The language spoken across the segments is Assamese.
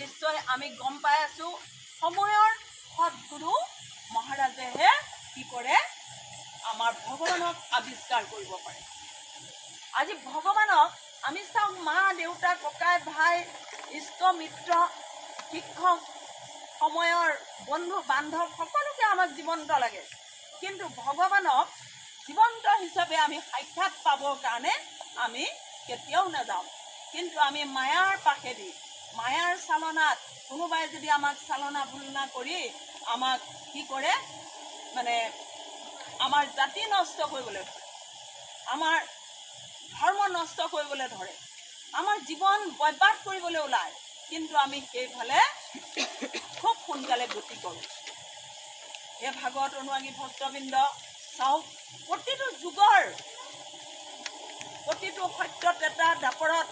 নিশ্চয় আমি গম পাই আছো সময়ৰ সৎগুৰু মহাৰাজেহে কি কৰে আমাৰ ভগৱানক আৱিষ্কাৰ কৰিব পাৰে। আজি ভগৱানক আমি চাওক মা দেউতা ককাই ভাই ইষ্ট মিত্ৰ শিক্ষক সময়ৰ বন্ধু বান্ধৱ সকলোকে আমাক জীৱন্ত লাগে, কিন্তু ভগৱানক জীৱন্ত হিচাপে আমি সাক্ষাৎ পাবৰ কাৰণে আমি কেতিয়াও নাযাওঁ। কিন্তু আমি মায়াৰ পাশেদি মায়াৰ চালনাত কোনোবাই যদি আমাক চালনা ভুলনা কৰি আমাক কি কৰে মানে আমাৰ জাতি নষ্ট কৰিবলৈ ধৰে, আমাৰ ধৰ্ম নষ্ট কৰিবলৈ ধৰে, আমাৰ জীৱন বৰবাদ কৰিবলৈ ওলায়, কিন্তু আমি সেইফালে খুব সোনকালে গতি কৰোঁ। এই ভাগৱত অনুৰাগী ভক্তবৃন্দ চাওক, প্ৰতিটো যুগৰ প্ৰতিটো সত্য এটা দাপৰত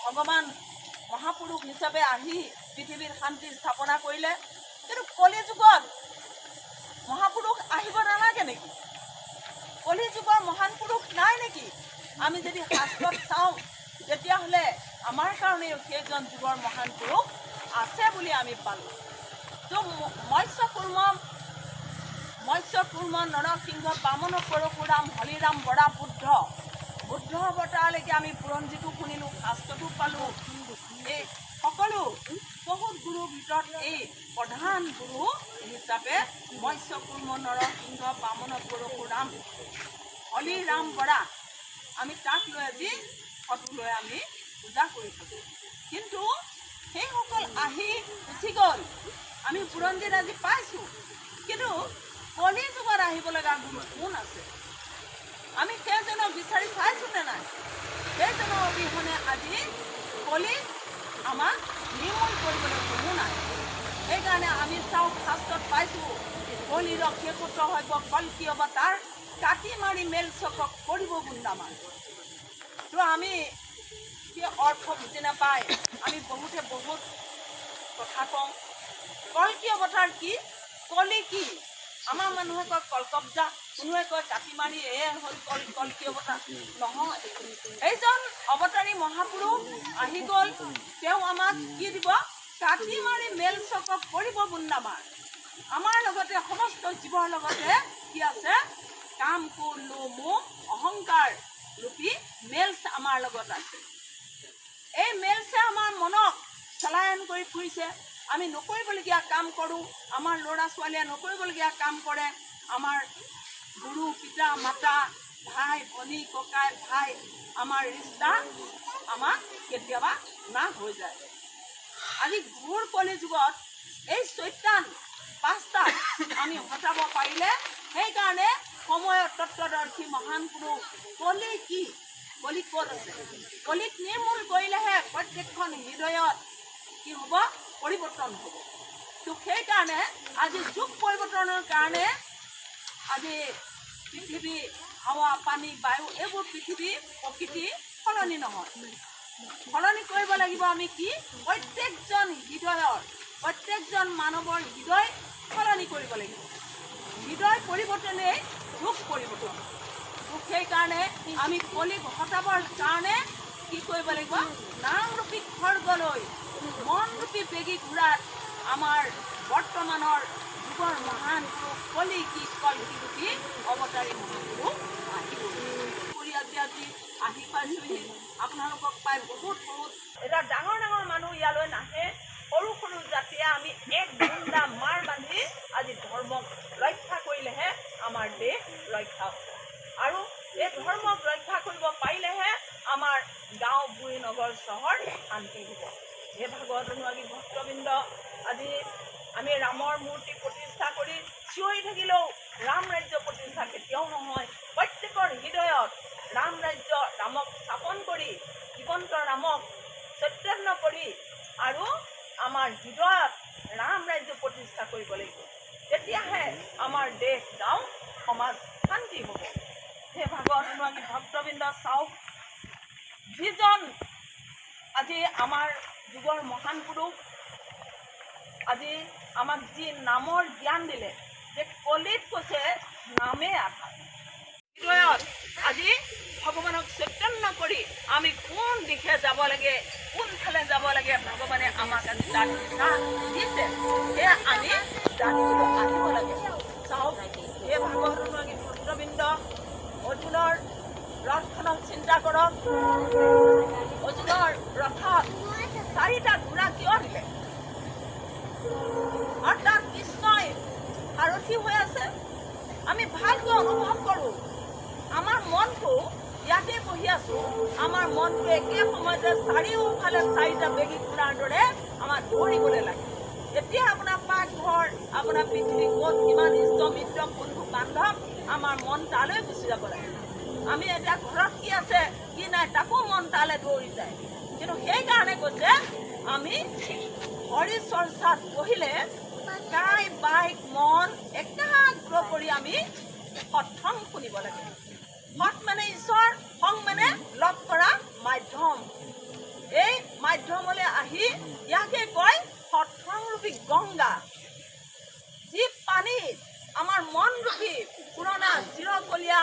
ভগৱান মহাপুৰুষ হিচাপে আহি পৃথিৱীৰ শান্তি স্থাপনা কৰিলে, কিন্তু কলি যুগত মহাপুৰুষ আহিব নালাগে নেকি? কলি যুগৰ মহান পুৰুষ নাই নেকি? আমি যদি শাস্ত্ৰত চাওঁ তেতিয়াহ'লে আমাৰ কাৰণেও সেইজন যুগৰ মহান পুৰুষ আছে বুলি আমি পালোঁ। তো মৎস্যকুৰ্ম নৰসিংহ বামন পৰশুৰাম হৰিৰাম বৰা বুদ্ধ অৱতাৰলৈকে আমি বুৰঞ্জীটো শুনিলোঁ, শাস্ত্ৰটো পালোঁ। এই সকলো বহুত গুৰুৰ ভিতৰত এই প্ৰধান গুৰু হিচাপে মৎস্যকুৰ্ম নৰসিংহ বামন পৰশুৰাম হৰিৰাম বৰা, আমি তাক লৈ আজি ফটো লৈ আমি পূজা কৰি থাকোঁ। কিন্তু সেইসকল আহি গুচি গ'ল, আমি বুৰঞ্জীত আজি পাইছোঁ, কিন্তু কলি যুগত আহিব লগা গুৰু কোন আছে? আমি সেইজনক বিচাৰি চাইছোঁ নে নাই? সেইজনৰ অবিহনে আজি কলি আমাক নিৰ্মূল কৰিবলৈ কোনো নাই। সেইকাৰণে আমি চাওঁ শাস্ত্ৰত পাইছোঁ কলিৰ শেষোত্তৰ হব কল্কি অৱতাৰ, কাটি মাৰি মেল চকক কৰিব গুণ্ডামান। তো আমি সেই অৰ্থ বুজি নাপায় আমি বহুতে বহুত কথা কওঁ। কল্কি অৱতাৰ কি, কলি কি? আমাৰ মানুহে কয় কলকব্জা, কোনোৱে কয় কাটি মাৰি হ'ল কল্কি অৱতাৰ। নহয়, এইজন অৱতাৰী মহাপুৰুষ আহি গ'ল, তেওঁ আমাক কি দিব? কাটি মাৰি মেল চকক কৰিব বুন্দামাৰ। আমাৰ লগতে সমস্ত জীৱৰ লগতে কি আছে? কাম কোৰ লোভ মোহ অহংকাৰ ৰূপী মেলছ আমাৰ লগত আছে। এই মেলছে আমাৰ মনক চলায়ন কৰি ফুৰিছে। আমি নকৰিবলগীয়া কাম কৰোঁ, আমাৰ ল'ৰা ছোৱালীয়ে নকৰিবলগীয়া কাম কৰে, আমাৰ গুৰু পিতা মাতা ভাই ভনী ককাই ভাই আমাৰ ৰিষ্টা আমাক কেতিয়াবা নাশ হৈ যায়। আজি ঘোৰ কলি যুগত এই চৈতান পাঁচটাক আমি হটাব পাৰিলে, সেইকাৰণে সময়ৰ তত্ত্বদৰ্শী মহান পুৰুষ কলি কি, কলি ক'ত আছে? কলিক নিৰ্মূল কৰিলেহে প্ৰত্যেকখন হৃদয়ত কি হ'ব? পৰিৱৰ্তন হ'ব। তো সেইকাৰণে আজি যুগ পৰিৱৰ্তনৰ কাৰণে আজি পৃথিৱী হাৱা পানী বায়ু এইবোৰ পৃথিৱী প্ৰকৃতি সলনি নহয়, সলনি কৰিব লাগিব আমি কি? প্ৰত্যেকজন হৃদয়ৰ প্ৰত্যেকজন মানৱৰ হৃদয় সলনি কৰিব লাগিব। হৃদয় পৰিৱৰ্তনেই যুগ পৰিৱৰ্তন। সেইকাৰণে আমি কলিক হটাবৰ কাৰণে কি কৰিব লাগিব? নামৰূপী খৰ্গলৈ মনৰূপী বেগী ঘূৰাত আমাৰ বৰ্তমানৰ যুগৰ মহান পুৰুষ কলি কি কল্কি ৰূপী অৱতাৰী মহাপুৰুষ আহিব। আজি আহি পাইছোঁহি, আপোনালোকক পাই বহুত এতিয়া ডাঙৰ ডাঙৰ মানুহ ইয়ালৈ নাহে, সৰু সৰু জাতিয়ে আমি এক গুণ্ডা মাৰ বান্ধি আজি ধৰ্মক ৰক্ষা কৰিলেহে আমাৰ দেশ ৰক্ষা হ'ব। আৰু এই ধৰ্মক ৰক্ষা কৰিব পাৰিলেহে আমাৰ গাঁও বুঢ়ী নগৰ চহৰ শান্তি হ'ব। সেই ভাগৱত অনুৰাগী ভক্তবৃন্দ, আজি আমি ৰামৰ মূৰ্তি প্ৰতিষ্ঠা কৰি চিঞৰি থাকিলেও ৰাম ৰাজ্য প্ৰতিষ্ঠা কেতিয়াও নহয়। প্ৰত্যেকৰ হৃদয়ত ৰাম ৰাজ্য ৰামক স্থাপন কৰি জীৱন্ত ৰামক চৈতন্য কৰি আৰু আমাৰ হৃদয়ত ৰাম ৰাজ্য প্ৰতিষ্ঠা কৰিব লাগিব, তেতিয়াহে আমাৰ দেশ গাঁও সমাজ শান্তি হ'ব। সেই ভাগৱত অনুৰাগী ভক্তবৃন্দ চাওক, যিজন আজি আমাৰ যুগৰ মহান পুৰুষ আজি আমাক যি নামৰ জ্ঞান দিলে, যে কলিত কৈছে নামে আধাৰ। হৃদয়ত আজি ভগৱানক চৈতন্য কৰি আমি কোন দিশে যাব লাগে, কোনফালে যাব লাগে ভগৱানে আমাক আজি তাত দিছে সেয়া আমি জানিবলৈ আহিব লাগে। চাওক এই ভাগৱতৰ ভক্তবৃন্দ অৰ্জুনৰ ৰথখনক চিন্তা কৰক। অৰ্জুনৰ ৰথত 4টা ঘোঁৰা কিয় দিলে? অৰ্থাৎ কৃষ্ণই সাৰথি হৈ আছে। আমি ভালকৈ অনুভৱ কৰোঁ। আমাৰ মনটো ইয়াতে বহি আছো, আমাৰ মনটো একে সময়তে চাৰিওফালে 4টা বেগী ঘোঁৰাৰ দৰে আমাৰ দৌৰিবলৈ লাগে। এতিয়া আপোনাৰ পাকঘৰ, আপোনাৰ পৃথিৱী ক'ত কিমান ইষ্ট মিত্ৰ বন্ধু বান্ধৱ, আমাৰ মন তালৈ গুচি যাব লাগে। আমি এতিয়া ঘৰত কি আছে কি নাই তাকো মন তালৈ দৌৰি যায়। কিন্তু সেইকাৰণে কৈছে আমি হৰি চৰ্চাত বহিলে কাই বাইক মন একাগ্ৰ কৰি আমি সৎসং শুনিব লাগে। সৎ মানে ঈশ্বৰ, সং মানে লগ কৰা মাধ্যম। এই মাধ্যমলৈ আহি ইয়াকে কয় সৎসংৰূপী গংগা। যি পানীত আমাৰ মনৰূপী পুৰণা চিৰকলীয়া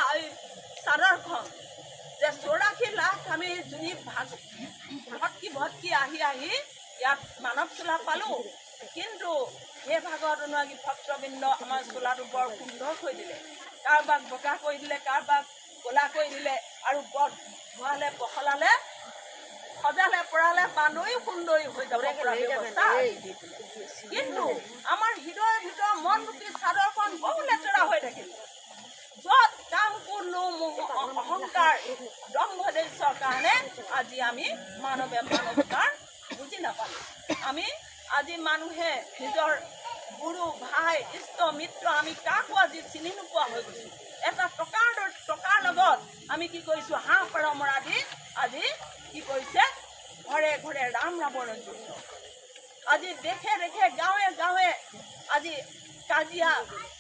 চাদৰখন যে 84 লাখ আমি জুনি ভটকি আহি ইয়াত মানৱ চোলা পালোঁ। কিন্তু সেই ভাগত অনুৰাগী ভক্তবৃন্দ আমাৰ চোলাটো বৰ সুন্দৰ কৰি দিলে। কাৰোবাক বগা কৰি দিলে, কাৰোবাক ক'লা কৰি দিলে, আৰু বৰ ধোৱালে পখলালে সজালে পৰালে বান্ধৈ সুন্দৰী হৈ যাব পৰা ব্যৱস্থা। কিন্তু আমাৰ হৃদয়ৰ ভিতৰৰ মনৰূপী চাদৰখন বহু লেতেৰা হৈ থাকিল। য'ত কাম লোভ অহংকাৰ দম্ভদেশৰ কাৰণে আজি আমি মানৱতাৰ বুজি নাপালোঁ। আমি আজি মানুহে নিজৰ গুৰু ভাই ইষ্ট মিত্ৰ আমি কাকো আজি চিনি নোপোৱা হৈ গৈছোঁ। এটা টকাৰ লগত আমি কি কৰিছোঁ, হাঁহ পাৰ মৰা দি আজি কি কৰিছে ঘৰে ঘৰে ৰাম ৰাৱণৰ যুদ্ধ। আজি দেশে দেশে গাঁৱে গাঁৱে আজি কাজিয়া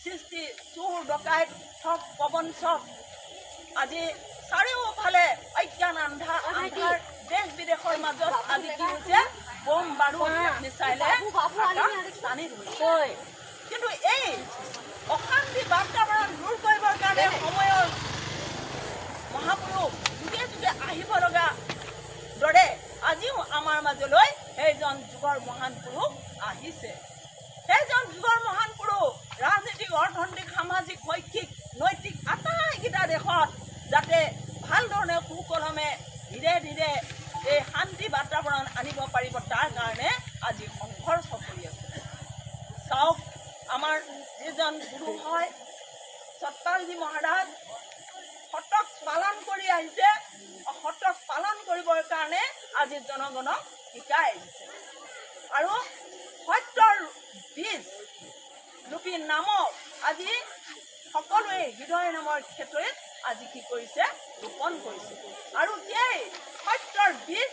সৃষ্টি, চোৰ ডকাইত ঠগ প্ৰবঞ্চক। আজি চাৰিওফালে অজ্ঞান আন্ধাৰ দেশ বিদেশৰ মাজত আজি কি হৈছে বোম বাৰুদ মিছাইলে টানি ধৰিছে। কিন্তু এই অশান্তি বাতাবৰণ দূৰ কৰিবৰ কাৰণে সময়ৰ মহাপুৰুষ যুগে যুগে আহিব লগা দৰে আজিও আমাৰ মাজলৈ সেইজন যুগৰ মহান পুৰুষ আহিছে। সেইজন যুগৰ মহান পুৰুষ ৰাজনীতিক, অৰ্থনৈতিক, সামাজিক, শৈক্ষিক, নৈতিক আটাইকেইটা দেশত যাতে ভাল ধৰণে সুকলমে ধীৰে ধীৰে এই শান্তি বাতাবৰণ আনিব পাৰিব, তাৰ কাৰণে আজি সংঘৰ্ষ কৰি আছে। চাওক আমাৰ যিজন গুৰু হয় সত্তাৰজী মহাৰাজ সতক পালন কৰি আহিছে। সতক পালন কৰিবৰ কাৰণে আজি জনগণক শিকাই আহিছে। আৰু সত্যৰ বীজ ৰূপী নামক আজি সকলোৱে হৃদয় নামৰ ক্ষেত্ৰত আজি কি কৰিছে ৰোপণ কৰিছে। আৰু সেই সত্যৰ বীজ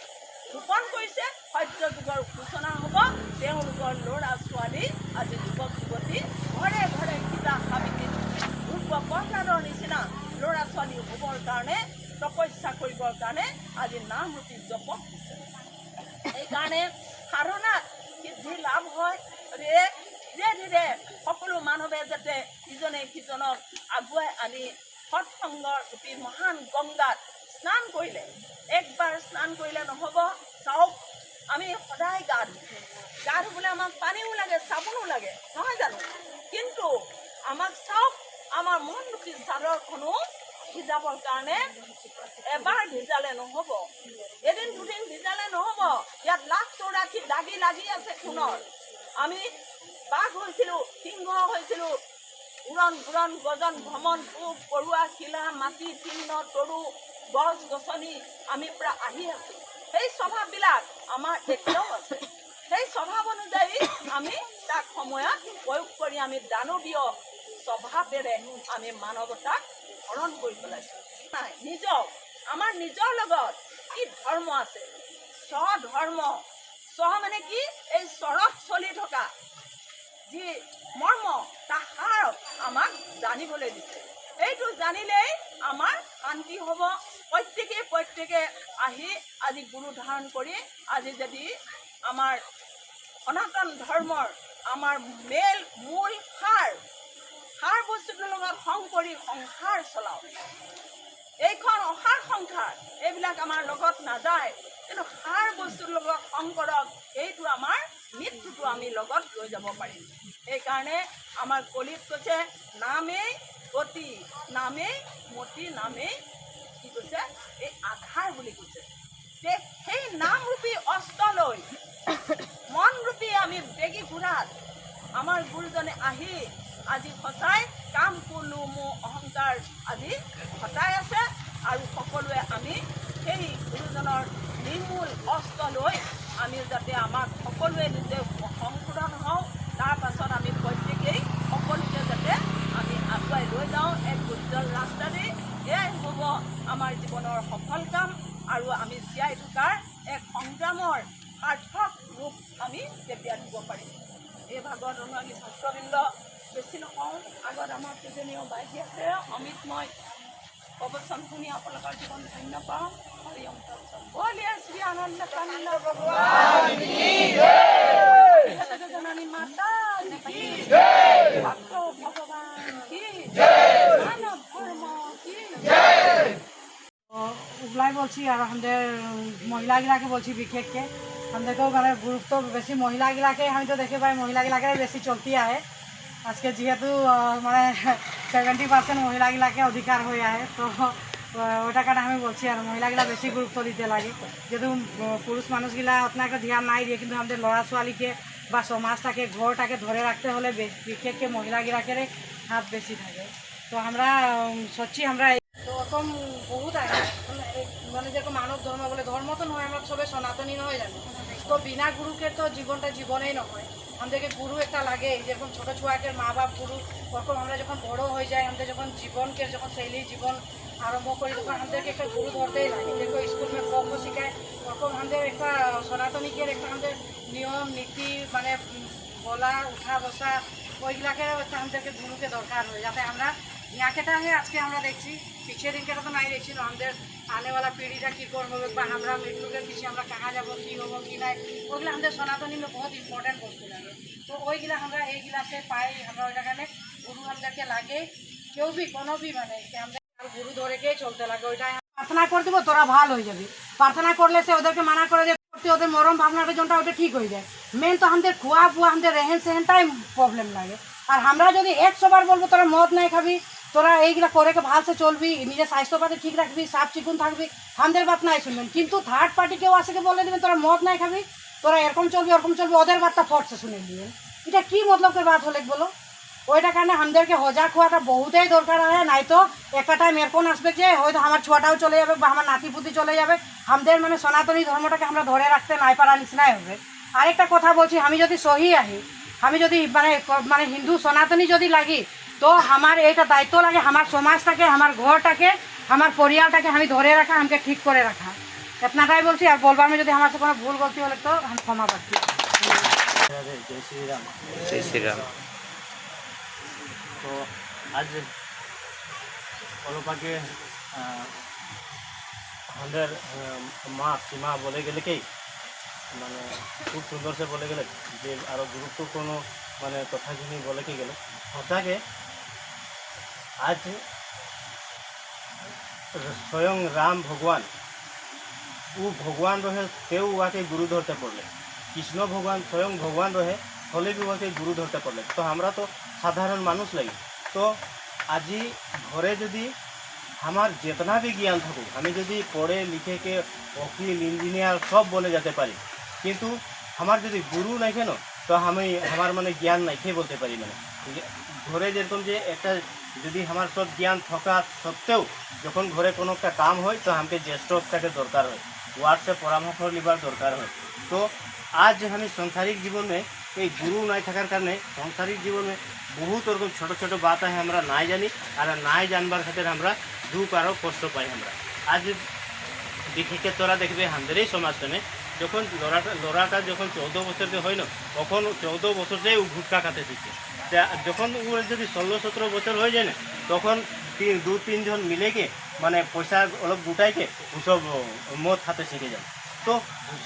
ৰোপণ কৰিছে। সত্য যুগৰ সূচনা হ'ব। তেওঁলোকৰ ল'ৰা ছোৱালী আজি যুৱক যুৱতী ঘৰে ঘৰে কিতাপ সাবিত্ৰীত পূৰ্ব প্ৰসাদৰ নিচিনা ল'ৰা ছোৱালী হ'বৰ কাৰণে তপস্যা কৰিবৰ কাৰণে আজি নামৰূপী জপক দিছে। সেইকাৰণে সাধনাত সিদ্ধি লাভ হয়। ধীৰে ধীৰে সকলো মানৱে যাতে ইজনে সিজনক আগুৱাই আনি সৎসংগৰ ৰূপী মহান গংগাত স্নান কৰিলে, একবাৰ স্নান কৰিলে নহ'ব। চাওক আমি সদায় গা ধুবলৈ আমাক পানীও লাগে, চাবোনো লাগে, নহয় জানো? কিন্তু আমাক চাওক আমাৰ মনৰূপী চাদৰখনো ভিজাবৰ কাৰণে এবাৰ ভিজালে নহ'ব, এদিন দুদিন ভিজালে নহ'ব। ইয়াত 184 দাগি লাগি আছে সোণৰ। আমি বাঘ হৈছিলোঁ, সিংহ হৈছিলোঁ, উৰণ ঘূৰণ গজন ভ্ৰমণ পোক পৰুৱা শিলা মাটি চিহ্ন তৰু গছ গছনি আমি পৰা আহি আছোঁ। সেই স্বভাৱবিলাক আমাৰ এতিয়াও আছে। সেই স্বভাৱ অনুযায়ী আমি তাক সময়ত প্ৰয়োগ কৰি আমি দানৱীয় স্বভাৱেৰে আমি মানৱতাক হৰণ কৰি পেলাইছোঁ। নাই আমাৰ নিজৰ লগত কি ধৰ্ম আছে? স্বধৰ্ম। স্ব মানে কি? এই চৰত চলি থকা যি মৰ্ম তাহাৰ আমাক জানিবলৈ দিছে। এইটো জানিলেই আমাৰ শান্তি হ'ব। প্ৰত্যেকে আহি আজি গুৰু ধাৰণ কৰি আজি যদি আমাৰ সনাতন ধৰ্মৰ আমাৰ মূল সাৰ বস্তুটোৰ লগত সং কৰি সংসাৰ চলাওঁ। এইখন অসাৰ সংসাৰ, এইবিলাক আমাৰ লগত নাযায়। কিন্তু সাৰ বস্তুৰ লগত সং কৰক, এইটো লগত লৈ যাব পাৰিম। সেইকাৰণে আমাৰ কলিত কৈছে নামেই গতি, নামেই মতি, নামেই কি কৈছে এই আধাৰ বুলি কৈছে। যে সেই নামৰূপী অস্ত্ৰ লৈ মনৰূপী আমি বেগী ঘূৰাত আমাৰ গুৰুজনে আহি আজি সঁচাই কাম কোনো মোৰ অহংকাৰ আজি ঘটাই আছে। আৰু সকলোৱে আমি সেই গুৰুজনৰ নিৰ্মূল অস্ত্ৰ লৈ আমি যাতে আমাক সকলোৱে নিজে সংশোধন হওঁ, তাৰ পাছত আমি প্ৰত্যেকেই সকলোকে যাতে আমি আগুৱাই লৈ যাওঁ এক উজ্জ্বল ৰাস্তাৰে। এয়াই হ'ব আমাৰ জীৱনৰ সফল কাম আৰু আমি জীয়াই থকাৰ এক সংগ্ৰামৰ সাৰ্থক ৰূপ আমি তেতিয়া দিব পাৰিম। এই ভাগত অনুৰাগী ছাত্ৰবৃন্দ বেছি নকওঁ, আগত আমাৰ পূজনীয় বাইজী আছে অমিতময় প্ৰবচন শুনি আপোনালোকৰ জীৱন ধন্য পাওঁ। হৰি ওম তৎসৎ। বলিয়ে শ্ৰী আনন্দ কান্দ ভগৱান কি জয়, জগজননী মাতা কি জয়, ভক্ত ভগৱান কি জয়, মানব ধর্ম কি জয়। ওগুলাই বলছি আর আমাদের মহিলাগুলাকে বলছি বিশেষকে আমাদেরকেও মানে গুরুত্ব বেশি মহিলাগুলাকে আমি তো দেখে পাই মহিলাগুলাকে বেশি চলতি আহে। আজকে যেহেতু মানে 70% মহিলাগুলাকে অধিকার হয়ে আহে, তো ওটা কারণে আমি বলছি আর মহিলাগুলা বেশি গুরুত্ব দিতে লাগে। যেহেতু পুরুষ মানুষগুলা আপনাকে ধ্যান নাই দিয়ে, কিন্তু আমাদের লড়া ছোয়ালিকে বা সমাজটাকে ঘরটাকে ধরে রাখতে হলে বিশেষকে মহিলাগুলাকে হাত বেশি থাকে। তো আমরা সচ্ছি আমরা তো ওরকম বহুত আগে মানে যেরকম মানব ধর্ম বলে ধর্ম তো নয়, আমরা সবে সনাতনী নয় জানি। তো বিনা গুরুকে তো জীবনটা জীবনেই নয়। আমাদেরকে গুরু একটা লাগে, যেরকম ছোটো ছুয়াকে মা বাপ গুরু, ওরকম আমরা যখন বড়ো হয়ে যাই আমাদের যখন জীবনকে যখন শৈলী জীবন আরম্ভ করি তখন আমাদেরকে একটা গুরু ধরতেই লাগে। যেরকম স্কুল में কর্ম শিখায় ওরকম আমাদের একটা সনাতনীকে একটা আমাদের নিয়ম নীতি মানে বলা উঠা বসা ওইগুলাকে আমাদেরকে গুরুকে দরকার হয়, যাতে আমরা ইয়াকেটা है আজকে আমরা দেখছি পিছিয়ে দিনকে তো নাই দেখছি না আমাদের আনেওয়ালা পিढ़ीটা কী করবো বা আমরা মৃত্যুকে পিছিয়ে আমরা কাহা যাবো কী হবো কি নাই, ওইগুলো আমাদের সনাতনী में बहुत ইম্পর্টেন্ট বস্তু লাগে। তো ওইগুলা আমরা এইগুলা से পাই, আমরা ওই জায়গায় গুরু আমাদেরকে লাগে কেউ भी কোনো भी মানে আমাদের গুরু ধরে গিয়ে চলতে লাগে। ওইটাই প্রার্থনা করে দেবো তোরা ভালো হয়ে যাবি, প্রার্থনা করলে সে ওদেরকে মানা করে যে ওদের মরম ভাবনাটা যোনটা ওটা ঠিক হয়ে যায়। মেন তো আমাদের খোয়া ফুয়া আমাদের রেহেন সেহেনটাই প্রবলেম লাগে। আর আমরা যদি 100 বার বলবো তোরা মদ নাই খাবি, তোরা এইগুলা করে ভালসে চলবি, নিজের স্বাস্থ্যপাতি ঠিক রাখবি, সাফ চিকুন থাকবি, আমাদের বাত নাই শুনবেন। কিন্তু থার্ড পার্টি কেউ আসে বলে দেবেন তোরা মদ নাই খাবি, তোরা এরকম চলবি ওরকম চলবি, ওদের বাতটা ফটসে শুনে দিবেন। এটা কি মতলবের বাত হলে বলো? ওইটা কারণে আমাদেরকে সজাগ হওয়াটা বহুতেই দরকার হয়। নাই তো একটা টাইম এরকম আসবে যে হয়তো আমার ছোয়াটাও চলে যাবে বা আমার নাতিপুতি চলে যাবে, আমাদের মানে সনাতনী ধর্মটাকে আমরা ধরে রাখতে নাই পারা নিচিনাই হবে। আরেকটা কথা বলছি, আমি যদি সহি আহি, আমি যদি মানে হিন্দু সনাতনী যদি লাগি, তো আমার এইটা দায়িত্ব লাগে আমার সমাজটাকে, আমার ঘরটাকে, আমার পরিবারটাকে আমি ধরে রাখা, আমাকে ঠিক করে রাখা। আপনারাই বলছি। আর বলবার আমি যদি আমার সাথে কোনো ভুল গলতি হলে তো আমি ক্ষমা পাচ্ছি। जय श्री राम। जय श्री राम। তো আজ অলপাকে আমাদের মা সীমা বলে গেলে কি মানে খুব সুন্দর সে বলে গেলে যে আরও গুরুত্বপূর্ণ মানে কথাখিনি বলে কি গেলে সঁচাকে আজ স্বয়ং রাম ভগবান ও ভগবান রহে তেও ওকে গুরু ধরতে পড়লে, কৃষ্ণ ভগবান স্বয়ং ভগবান রহে হলে भी ওকে গুরু ধরতে পড়লে। তো আমরা তো সাধারণ মানুষ লাগি, তো আজি ঘরে যদি আমার जितना भी ज्ञान থাকুক, আমি যদি পড়ে লিখে কে वकील इंजीनियर सब বলে যেতে পারি, কিন্তু আমার যদি গুরু নাই কেন তো আমি আমার মানে জ্ঞান নাই কে বলতে পারি। মানে ঘরে যেরকম যে একটা যদি আমার সব জ্ঞান থাকা সত্ত্বেও যখন ঘরে কোনো একটা কাম হয় তো আমাকে জ্যেষ্ঠটাকে দরকার হয়, ওয়ার্ডসে পরামর্শ নেবার দরকার হয়। তো আজ আমি সাংসারিক জীবনে এই গুরু নাই থাকার কারণে সাংসারিক জীবনে বহুত ওরকম ছোটো ছোটো বাত আছে আমরা নাই জানি, আর নাই জানবার খাतिर আমরা দুঃখ আরও কষ্ট পাই। আমরা আজ বিশেষকে তোরা দেখবে আমাদের এই সমাজটানে যখন লড়াটা যখন 14 বছরকে হয় না, তখন 14 বছরতেই ও গুটকা খাতে শিখছে। যখন ও যদি 16-17 বছর হয়ে যায় না, তখন 2-3 জন মিলেকে মানে পয়সা অলপ গুটাইকে ওসব মদ খাতে শিখে যায়। तो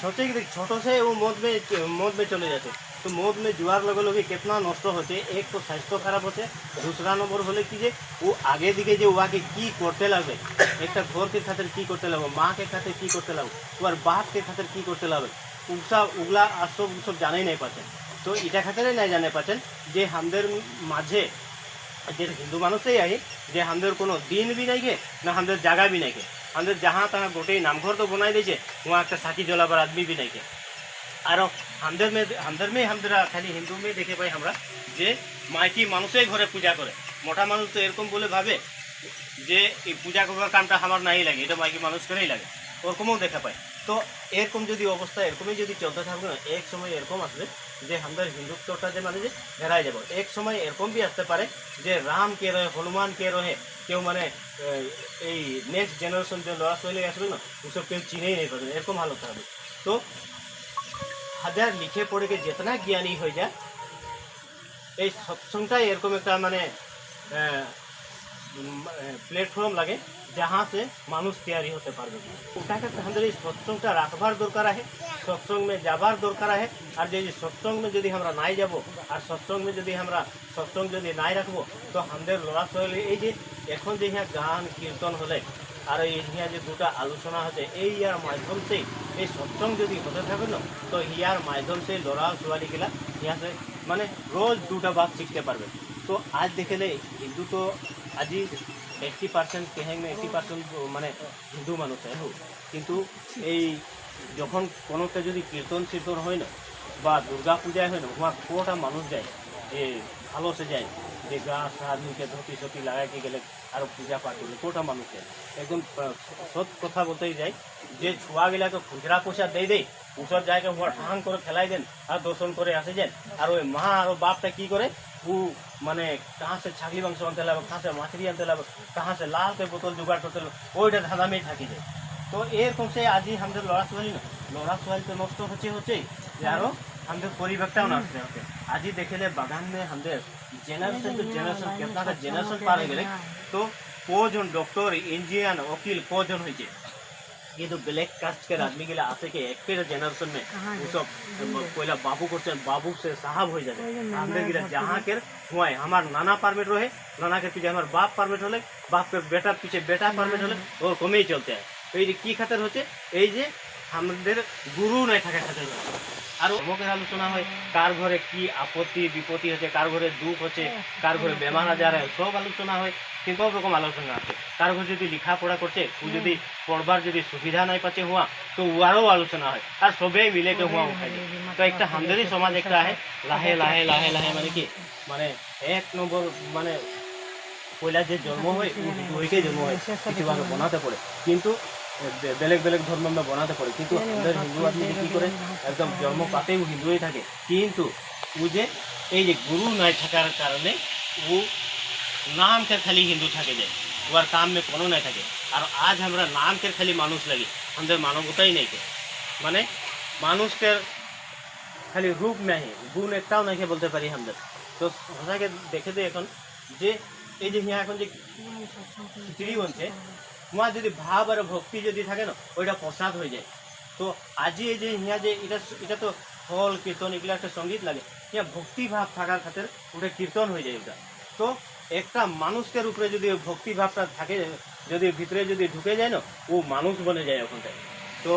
सोचे कि छोटो से वो मौत में चले जाते, तो मौत में जुआर लगे लगे कितना नष्ट होते। एक तो स्वास्थ्य खराब होते, दूसरा नंबर होले कि जे वो आगे दिखे जो वहाँ के की करते लगे, एक घर के खातिर की करते लगे, माँ के खातिर की करते लगे, तुम्हार बाप के खातिर की करते लगे, उगला सब जाने नहीं पाते। তো এটা খাতিরে নাই জানে পাচ্ছেন যে আমাদের মাঝে যে হিন্দু মানুষই আহি যে আমাদের কোনো দিন भी नहीं के ना আমাদের জায়গা भी नहीं के আমাদের जहाँ तहाँ गोटे नामघर तो बनाई दीजिए वहाँ একটা साकी जलाবার आदमी भी नहीं के আর আমাদের আমরা খালি হিন্দু মেয়ে দেখে পাই আমরা যে মাইকি মানুষই ঘরে পূজা করে মোটা মানুষ তো এরকম বলে ভাবে যে এই পূজা করার কামটা আমার নাই লাগে এটা মাইকি মানুষ করেই লাগে ওরকমও দেখা পাই তো এরকম যদি অবস্থা এরকমই যদি চলতে থাকবে না এক সময় এরকম আসবে যে আমাদের হিন্দুত্বটা যে মানে যে হেরাই যাব এক সময় এরকম भी আসতে পারে যে রাম কে রহে হনুমান কে রহে কেউ মানে এই নেক্সট জেনারেশন যে লড়া ছোৱালী আসবে না ওসব কেউ চিনেই नहीं পারবে এরকম হালত হবে তো হাজার লিখে পড়ে के जितना ज्ञानी हो যায় এই সৎসঙ্গটাই এরকম একটা মানে প্ল্যাটফর্ম লাগে जहाँ से मानुष तैयारी होते पारबे ওটা কাছে আমাদের এই সৎসঙ্গটা রাখবার দরকার আছে সৎসঙ্গ में যাবার দরকার আছে আর যে সৎসঙ্গ में যদি আমরা নাই যাব আর সৎসঙ্গ में যদি আমরা সৎসঙ্গ যদি নাই রাখবো তো আমাদের লড়া ছোৱালী এই যে এখন যে গান কীর্তন হলে আর এই যে দুটা আলোচনা হচ্ছে এই ইয়ার মাধ্যম से এই সৎসঙ্গ যদি হতে থাকে না তো ইয়ার মাধ্যম से লড়া ছোৱালীগুলা ইয়া से মানে রোজ দুটা বাত শিখতে পারবে তো আজ দেখলে হিন্দু তো আজি 80% कहेंगे 80% মানে হিন্দু মানুষ হ্যাঁ কিন্তু এই যখন কোনোটা যদি কীর্তন শীর্তন হয় না বা দুর্গা পূজায় হয় না ওখানে কোটা মানুষ যায় যে ভালো সে যায় যে গা সাধুকে ধুতি সতি লাগাইকে গেলে আর পূজা পাঠ করলে কোটা মানুষ যায় একদম সৎ কথা বলতেই যায় যে ছুয়াগুলাকে খুচরা পয়সা দিয়ে দেয় ওসব জায়গায় ওরা ঠাং করে ফেলাই দেন আর দর্শন করে আসে যান আর ওই মা আর বাপটা কি করে वो माने कहाँ से छागली मांस आनते लाभ कहाँ से मछली आनते लाभ कहाँ से लाल के बोतल जुगाड़ करते ওইটা ধাঁধা में থাকি যায় তো এরকম সে আজি আমাদের লড়া ছোৱালী না লড়া ছোৱালী তো নষ্ট হচ্ছে যে আরো আমাদের পরিবেশটাও নষ্ট হচ্ছে আজি দেখলে বাগান में আমাদের জেনারেশন টু জেনারেশন कितना का জেনারেশন পার হয়ে গেলে তো কজন ডক্টর ইঞ্জিনিয়ার উকিল কজন হয়েছে ये तो ब्लैक कास्ट के आदमी के लिए आते के एक फिर जनरेशन में वो सब पहला बाबू करते हैं बाबू से साहब हो जाते हमने गिरा जहाँ के हुआ है हमार नाना परमिट रहे नाना के पीछे हमार बाप परमिट होले बाप के बेटा पीछे बेटा परमिट होले और कमे ही चलते हैं तो ये की खातिर होते এই যে আমাদের গুরু নাই থাকা খাतिर আর ধর্মকের আলোচনা হয় কার ঘরে কি আপত্তি বিপত্তি হচ্ছে কার ঘরে দুঃখ হচ্ছে কার ঘরে বেমার আজার হয় সব আলোচনা হয় কিন্তু সব রকম আলোচনা আছে কার ঘরে যদি লেখাপড়া করছে ও যদি পড়বার যদি সুবিধা নাই পাচ্ছে হুয়া তো উয়ারও আলোচনা হয় আর সবাই মিলে কে হুয়া উঠাই তো একটা হামদেরি সমাজ একটা আছে লাহে লাহে লাহে লাহে মানে কি মানে এক নম্বর মানে পয়লা যে জন্ম হয় ওইকে জন্ম হয় কিছু ভাবে বানাতে পড়ে কিন্তু বেলেগ বেলেগ ধর্ম में बनाते पड़े किंतु আমাদের হিন্দু আদমি কি করে একদম জন্ম পাতেই ও হিন্দুই থাকে কিন্তু ও যে এই যে গুরু নাই থাকার কারণে ও नाम के खाली हिंदू থাকে যায় ওর কাম में কোনো নাই থাকে আর আজ আমরা नाम के खाली মানুষ লাগি আমাদের মানবতাই নাই के মানে মানুষের খালি রূপ নাই গুণ একটাও নাই বলতে পারি আমাদের তো ভাষাকে দেখে দে এখন যে এই যে এখন যে খিচুড়ি বলছে वहाँ যদি ভাব আর ভক্তি যদি থাকে না ওইটা প্রসাদ হয়ে যায় তো আজি এই যে হিয়া যে এটা তো হল কীর্তন এগুলো একটা সঙ্গীত লাগে হিয়া ভক্তি ভাব থাকার খাतिर ওটা কীর্তন হয়ে যায় ওটা তো একটা মানুষের উপরে যদি ভক্তি ভাবটা থাকে যদি ভিতরে যদি ঢুকে যায় না ও মানুষ বনে যায় ওখানটায় তো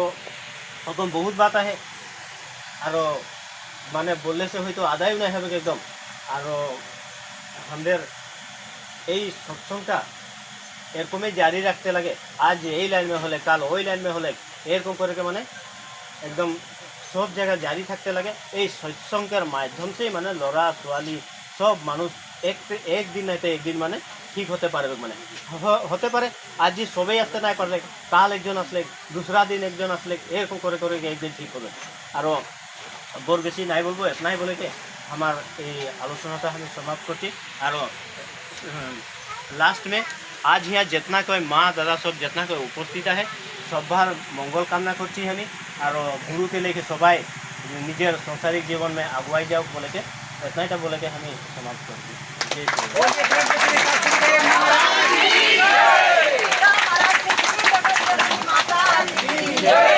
তখন বহুত বাত আছে আরো মানে বললে সে হয়তো আদায় না হবে একদম আরো আমাদের এই সৎসঙ্গটা এরকমই জারি রাখতে লাগে आज এই লাইন में হলে কাল ওই লাইন में হলে এরকম করে মানে একদম সব জায়গায় জারি থাকতে লাগে এই সৎসঙ্গের মাধ্যম से মানে লড়া ছোৱালী সব মানুষ এক দিন নাইতে একদিন মানে ঠিক হতে পারবে মানে হতে পারে आज সবাই আসতে না পারলে কাল একজন আসলে दूसरा दिन একজন আসলে এরকম করে করে একদিন ঠিক হবে আর বড় বেশি নাই বলবো এতনাই বলে কি আমার এই আলোচনাটা আমি সমাপ্ত করছি আর लास्ट में आज यहाँ जितना कोई माँ दादा सब जितना कोई उपस्थित है सबार मंगल कामना करছি আমি আর गुरु के लेके सबाई निजेर संसारिक जीवन में आगुवाई जाओ बोले के इतना बोले के हमें समाप्त करছি जय